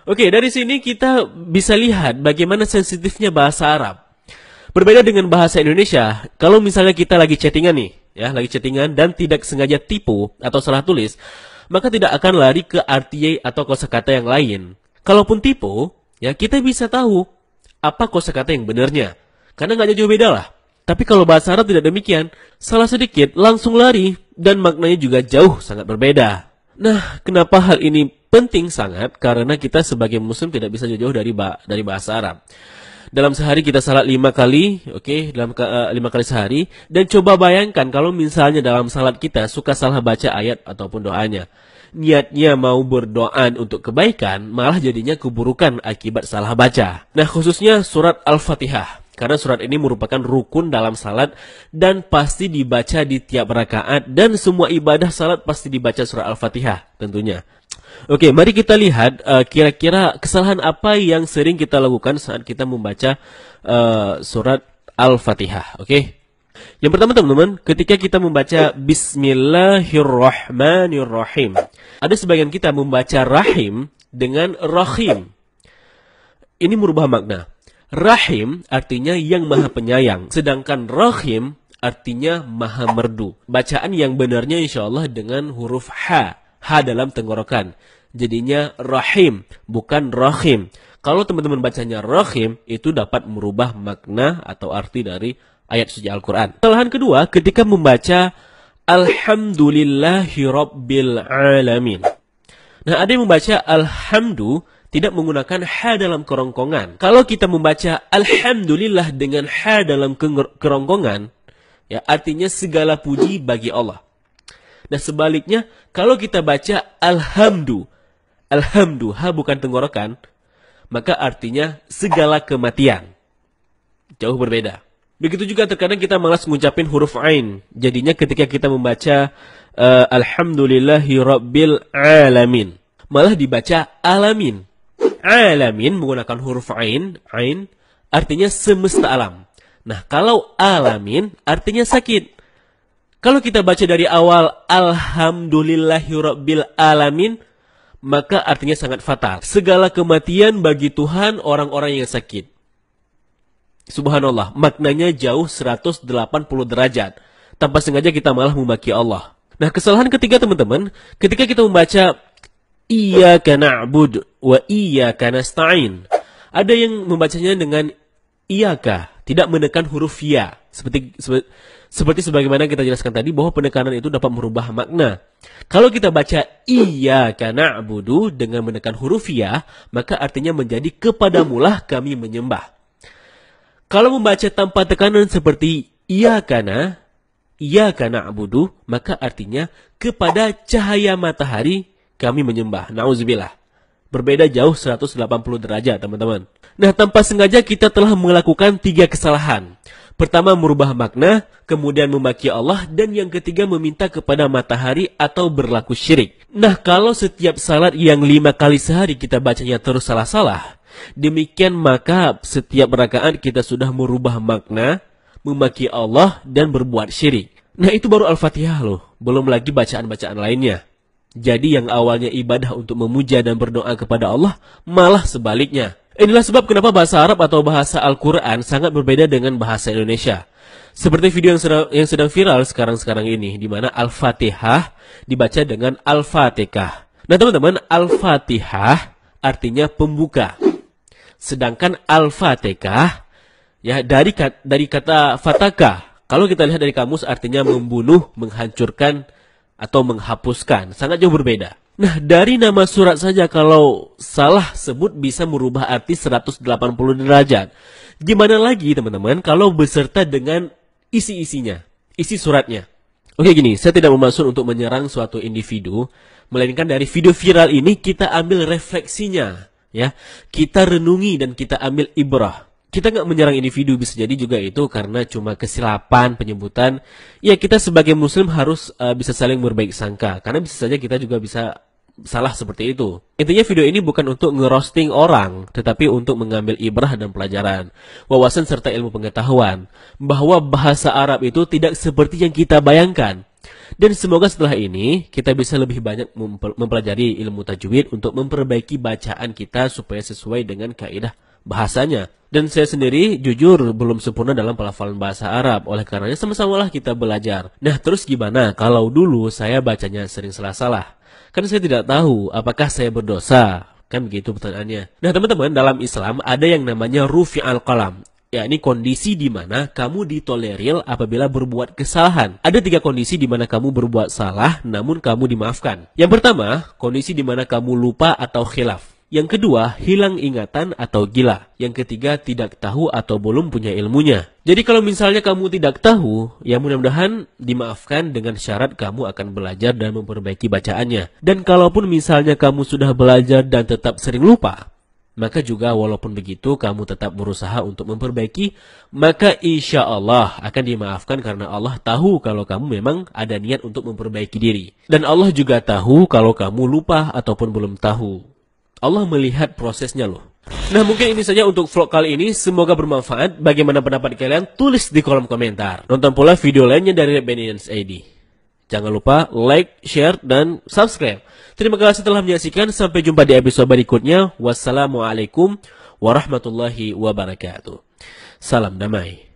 Oke, dari sini kita bisa lihat bagaimana sensitifnya bahasa Arab. Berbeda dengan bahasa Indonesia, kalau misalnya kita lagi chattingan nih, ya, lagi chattingan dan tidak sengaja tipu atau salah tulis, maka tidak akan lari ke arti atau kosakata yang lain. Kalaupun tipu, ya kita bisa tahu apa kosakata yang benarnya, karena nggak jauh beda lah. Tapi kalau bahasa Arab tidak demikian, salah sedikit langsung lari dan maknanya juga jauh sangat berbeda. Nah, kenapa hal ini penting sangat? Karena kita sebagai muslim tidak bisa jauh-jauh dari bahasa Arab. Dalam sehari kita salat 5 kali, oke, dalam 5 kali sehari. Dan coba bayangkan kalau misalnya dalam salat kita suka salah baca ayat ataupun doanya. Niatnya mau berdoa untuk kebaikan, malah jadinya keburukan akibat salah baca. Nah, khususnya surat Al-Fatihah. Karena surat ini merupakan rukun dalam salat dan pasti dibaca di tiap rakaat, dan semua ibadah salat pasti dibaca surat Al-Fatihah tentunya. Oke, mari kita lihat kira-kira kesalahan apa yang sering kita lakukan saat kita membaca surat Al-Fatihah. Oke. Yang pertama teman-teman, ketika kita membaca Bismillahirrahmanirrahim, ada sebagian kita membaca rahim dengan rahim. Ini merubah makna. Rahim artinya yang maha penyayang, sedangkan rahim artinya maha merdu. Bacaan yang benarnya insya Allah dengan huruf H dalam tenggorokan. Jadinya rahim, bukan rahim. Kalau teman-teman bacanya rahim, itu dapat merubah makna atau arti dari ayat suci Al-Quran. Kesalahan kedua, ketika membaca Alhamdulillahi Rabbil Alamin. Nah, ada yang membaca Alhamdu tidak menggunakan H dalam kerongkongan. Kalau kita membaca Alhamdulillah dengan H dalam kerongkongan, ya artinya segala puji bagi Allah. Nah, sebaliknya, kalau kita baca Alhamdu, H bukan tenggorokan, maka artinya segala kematian. Jauh berbeda. Begitu juga terkadang kita malas mengucapin huruf Ain. Jadinya ketika kita membaca Alhamdulillahi Rabbil Alamin, malah dibaca Alamin. Alamin menggunakan huruf Ain artinya semesta alam. Nah, kalau Alamin artinya sakit. Kalau kita baca dari awal Alhamdulillahirabbil alamin, maka artinya sangat fatal. Segala kematian bagi Tuhan orang-orang yang sakit. Subhanallah, maknanya jauh 180 derajat. Tanpa sengaja kita malah memaki Allah. Nah, kesalahan ketiga teman-teman, ketika kita membaca Iyyaka na'budu wa iyyaka nasta'in. Ada yang membacanya dengan Iyyaka, tidak menekan huruf ya. Seperti sebagaimana kita jelaskan tadi bahwa penekanan itu dapat merubah makna. Kalau kita baca Iyyaka na'budu dengan menekan huruf ya, maka artinya menjadi kepadamulah kami menyembah. Kalau membaca tanpa tekanan seperti Iyyaka na'budu, maka artinya kepada cahaya matahari kami menyembah. Nauzubillah. Berbeda jauh 180 derajat, teman-teman. Nah, tanpa sengaja kita telah melakukan 3 kesalahan. Pertama, merubah makna, kemudian memaki Allah, dan yang ketiga meminta kepada matahari atau berlaku syirik. Nah, kalau setiap salat yang 5 kali sehari kita bacanya terus salah-salah, demikian maka setiap rakaat kita sudah merubah makna, memaki Allah, dan berbuat syirik. Nah, itu baru Al-Fatihah loh, belum lagi bacaan-bacaan lainnya. Jadi yang awalnya ibadah untuk memuja dan berdoa kepada Allah, malah sebaliknya. Inilah sebab kenapa bahasa Arab atau bahasa Al-Quran sangat berbeda dengan bahasa Indonesia. Seperti video yang sedang viral sekarang ini, di mana Al-Fatihah dibaca dengan Al-Fatihah. Nah teman-teman, Al-Fatihah artinya pembuka. Sedangkan Al-Fatihah, ya dari kata fataka. Kalau kita lihat dari kamus artinya membunuh, menghancurkan, atau menghapuskan. Sangat jauh berbeda. Nah, dari nama surat saja kalau salah sebut bisa merubah arti 180 derajat. Gimana lagi teman-teman kalau beserta dengan isi-isinya, isi suratnya. Oke gini, saya tidak bermaksud untuk menyerang suatu individu, melainkan dari video viral ini kita ambil refleksinya, ya. Kita renungi dan kita ambil ibrah. Kita nggak menyerang individu, bisa jadi juga itu karena cuma kesilapan penyebutan. Ya, kita sebagai muslim harus bisa saling berbaik sangka, karena bisa saja kita juga bisa salah seperti itu. Intinya video ini bukan untuk ngerosting orang, tetapi untuk mengambil ibrah dan pelajaran, wawasan serta ilmu pengetahuan bahwa bahasa Arab itu tidak seperti yang kita bayangkan. Dan semoga setelah ini kita bisa lebih banyak mempelajari ilmu tajwid untuk memperbaiki bacaan kita supaya sesuai dengan kaidah bahasanya. Dan saya sendiri jujur belum sempurna dalam pelafalan bahasa Arab. Oleh karenanya sama-samalah kita belajar. Nah, terus gimana kalau dulu saya bacanya sering salah-salah? Kan saya tidak tahu apakah saya berdosa. Kan begitu pertanyaannya. Nah, teman-teman, dalam Islam ada yang namanya rufi al-qalam. Yakni kondisi di mana kamu ditolerir apabila berbuat kesalahan. Ada 3 kondisi di mana kamu berbuat salah namun kamu dimaafkan. Yang pertama, kondisi di mana kamu lupa atau khilaf. Yang kedua, hilang ingatan atau gila. Yang ketiga, tidak tahu atau belum punya ilmunya. Jadi kalau misalnya kamu tidak tahu, ya mudah-mudahan dimaafkan dengan syarat kamu akan belajar dan memperbaiki bacaannya. Dan kalaupun misalnya kamu sudah belajar dan tetap sering lupa, maka juga walaupun begitu kamu tetap berusaha untuk memperbaiki, maka insya Allah akan dimaafkan karena Allah tahu kalau kamu memang ada niat untuk memperbaiki diri. Dan Allah juga tahu kalau kamu lupa ataupun belum tahu. Allah melihat prosesnya loh. Nah, mungkin ini saja untuk vlog kali ini. Semoga bermanfaat. Bagaimana pendapat kalian? Tulis di kolom komentar. Nonton pula video lainnya dari Bennyans ID. Jangan lupa like, share, dan subscribe. Terima kasih telah menyaksikan. Sampai jumpa di episode berikutnya. Wassalamualaikum warahmatullahi wabarakatuh. Salam damai.